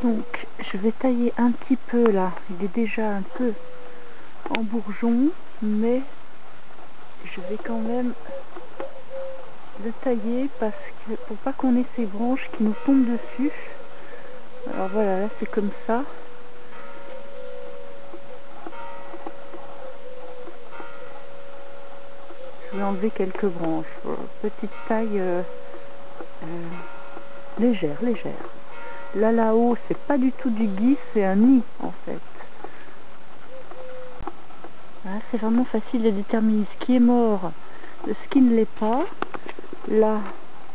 Donc je vais tailler un petit peu là, il est déjà un peu en bourgeon, mais je vais quand même le tailler parce que pour pas qu'on ait ces branches qui nous tombent dessus. Alors voilà, là c'est comme ça. Je vais enlever quelques branches. Voilà, petite taille légère. Là-haut, c'est pas du tout du gui, c'est un nid en fait. Voilà, c'est vraiment facile de déterminer ce qui est mort de ce qui ne l'est pas. Là,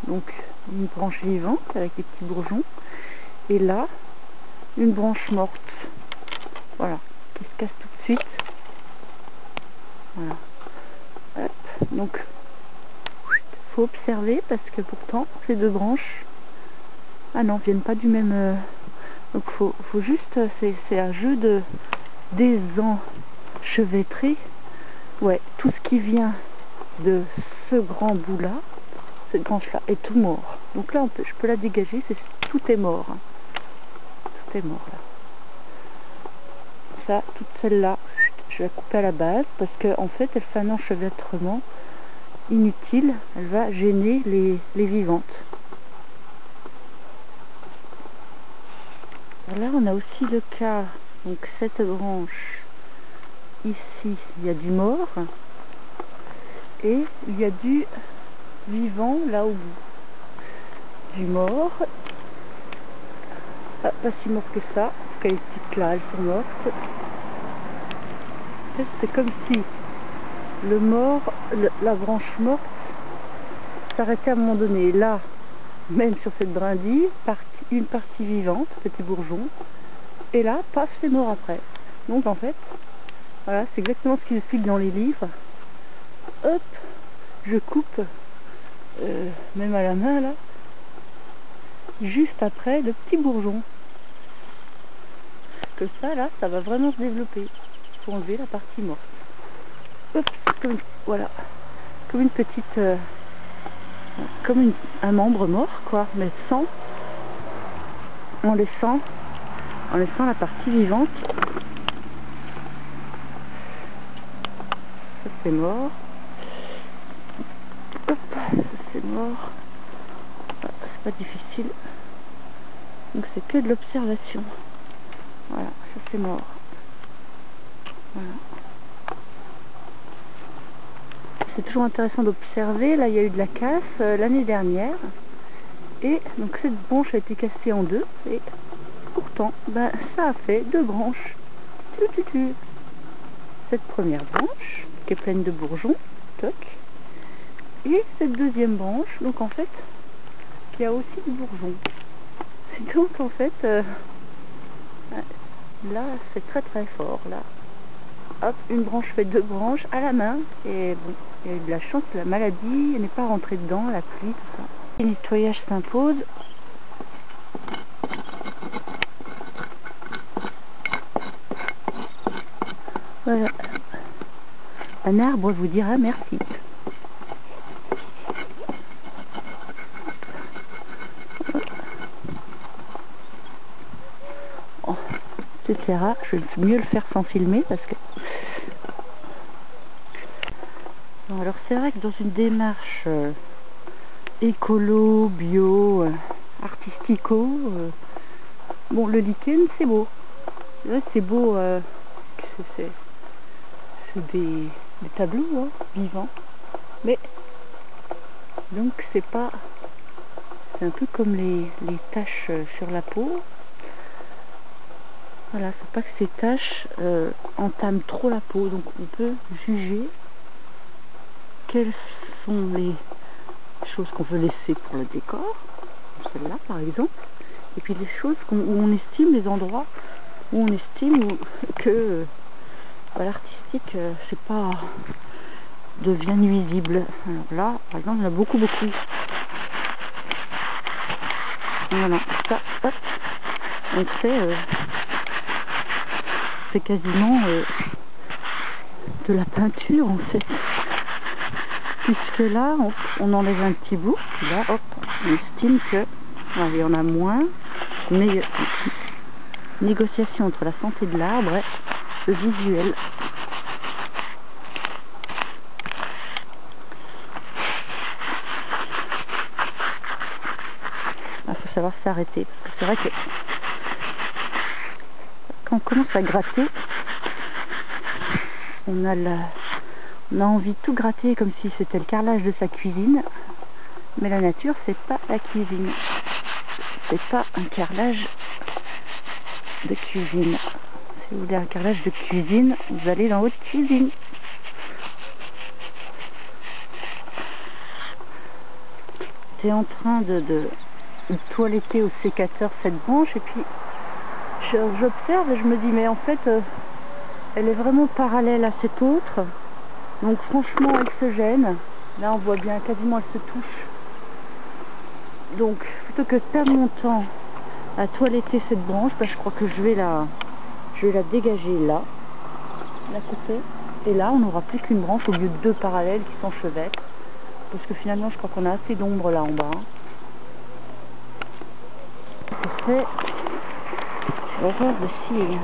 donc une branche vivante avec des petits bourgeons. Et là, une branche morte. Voilà, qui se casse tout de suite. Voilà. Hop. Donc, faut observer parce que pourtant, ces deux branches, ah non, viennent pas du même. Donc, faut juste, c'est un jeu de désenchevêtrer. Ouais, tout ce qui vient de ce grand bout là, cette branche là, est tout mort. Donc là, je peux la dégager, tout est mort. Hein. Tout est mort là. Ça, toute celle-là, je vais la couper à la base parce qu'en fait, elle fait un enchevêtrement inutile. Elle va gêner les vivantes. Là, on a aussi le cas, donc cette branche, ici, il y a du mort et il y a du vivant là au bout. Du mort, ah, pas si mort que ça, parce qu'elle est petite là, elles sont mortes. C'est comme si le mort, la branche morte s'arrêtait à un moment donné. Là, même sur cette brindille, une partie vivante, petit bourgeon, et là, paf, c'est mort après. Donc en fait, voilà, c'est exactement ce qu'ils expliquent dans les livres. Hop, je coupe, même à la main là, juste après le petit bourgeon. Que ça là, ça va vraiment se développer. Pour enlever la partie morte. Hop, voilà, comme une petite, comme un membre mort quoi, mais en laissant la partie vivante. Ça c'est mort. Hop, ça c'est mort. C'est pas difficile. Donc c'est que de l'observation. Voilà, ça c'est mort. Voilà. C'est toujours intéressant d'observer. Là, il y a eu de la casse l'année dernière. Et donc cette branche a été cassée en deux. Et pourtant, ben, ça a fait deux branches. Cette première branche, qui est pleine de bourgeons. Toc. Et cette deuxième branche, donc en fait, qui a aussi des bourgeons. Donc en fait, là, c'est très très fort. Là. Hop, une branche fait deux branches à la main. Et bon, il y a eu de la chance que la maladie n'est pas rentrée dedans, la pluie, tout ça. Le nettoyage s'impose. Voilà. Un arbre vous dira merci. Oh, etc. Je vais mieux le faire sans filmer parce que... Bon, alors c'est vrai que dans une démarche écolo, bio, artistico, bon, le lichen c'est beau. C'est beau, c'est des tableaux hein, vivants. Mais donc c'est pas... C'est un peu comme les taches sur la peau. Voilà, faut pas que ces taches entament trop la peau. Donc on peut juger quelles sont les choses qu'on veut laisser pour le décor, comme celle-là par exemple, et puis les choses où on estime, les endroits où on estime que l'artistique, c'est pas devient nuisible. Alors là, par exemple, il y en a beaucoup. Voilà, ça, hop, donc c'est quasiment de la peinture en fait. Puisque là, on enlève un petit bout, là, hop, on estime que, il y en a moins, mais négociation entre la santé de l'arbre et le visuel. Il faut savoir s'arrêter, parce que c'est vrai que quand on commence à gratter, on a envie de tout gratter comme si c'était le carrelage de sa cuisine, mais la nature c'est pas la cuisine, c'est pas un carrelage de cuisine. Si vous voulez un carrelage de cuisine, vous allez dans votre cuisine. J'étais en train de toiletter au sécateur cette branche et puis j'observe et je me dis mais en fait elle est vraiment parallèle à cette autre, donc franchement elle se gêne. Là on voit bien quasiment elle se touche, donc plutôt que de perdre mon temps à toiletter cette branche, je crois que je vais la dégager là, la couper, et là on n'aura plus qu'une branche au lieu de deux parallèles qui s'enchevêtrent, parce que finalement je crois qu'on a assez d'ombre là en bas. C'est l'horreur de cire.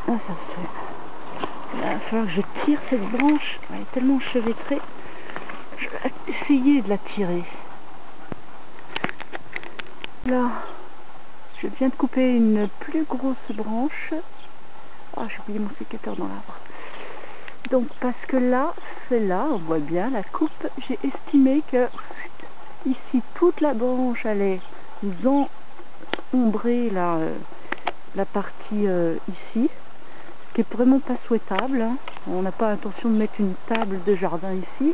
Ah, ça fait. Il va falloir que je tire cette branche, elle est tellement enchevêtrée. Je vais essayer de la tirer. Là, je viens de couper une plus grosse branche. Ah, j'ai oublié mon sécateur dans l'arbre. Donc parce que là, celle-là, on voit bien la coupe, j'ai estimé que ici toute la branche allait nous encombrer la partie ici, ce qui est vraiment pas souhaitable, hein. On n'a pas l'intention de mettre une table de jardin ici.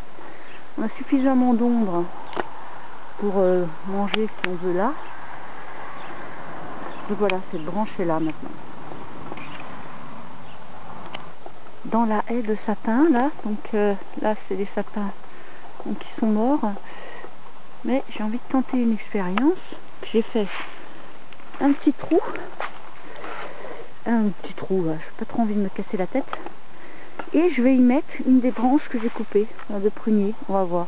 On a suffisamment d'ombre pour manger si on veut là. Donc voilà, cette branche est là maintenant. Dans la haie de sapin là, donc là c'est des sapins donc, qui sont morts, mais j'ai envie de tenter une expérience. J'ai fait un petit trou, j'ai pas trop envie de me casser la tête, et je vais y mettre une des branches que j'ai coupées, de prunier, on va voir.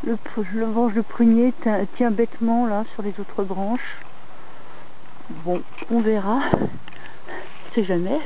Le branche de prunier tient bêtement là sur les autres branches. Bon, on verra, on sait jamais.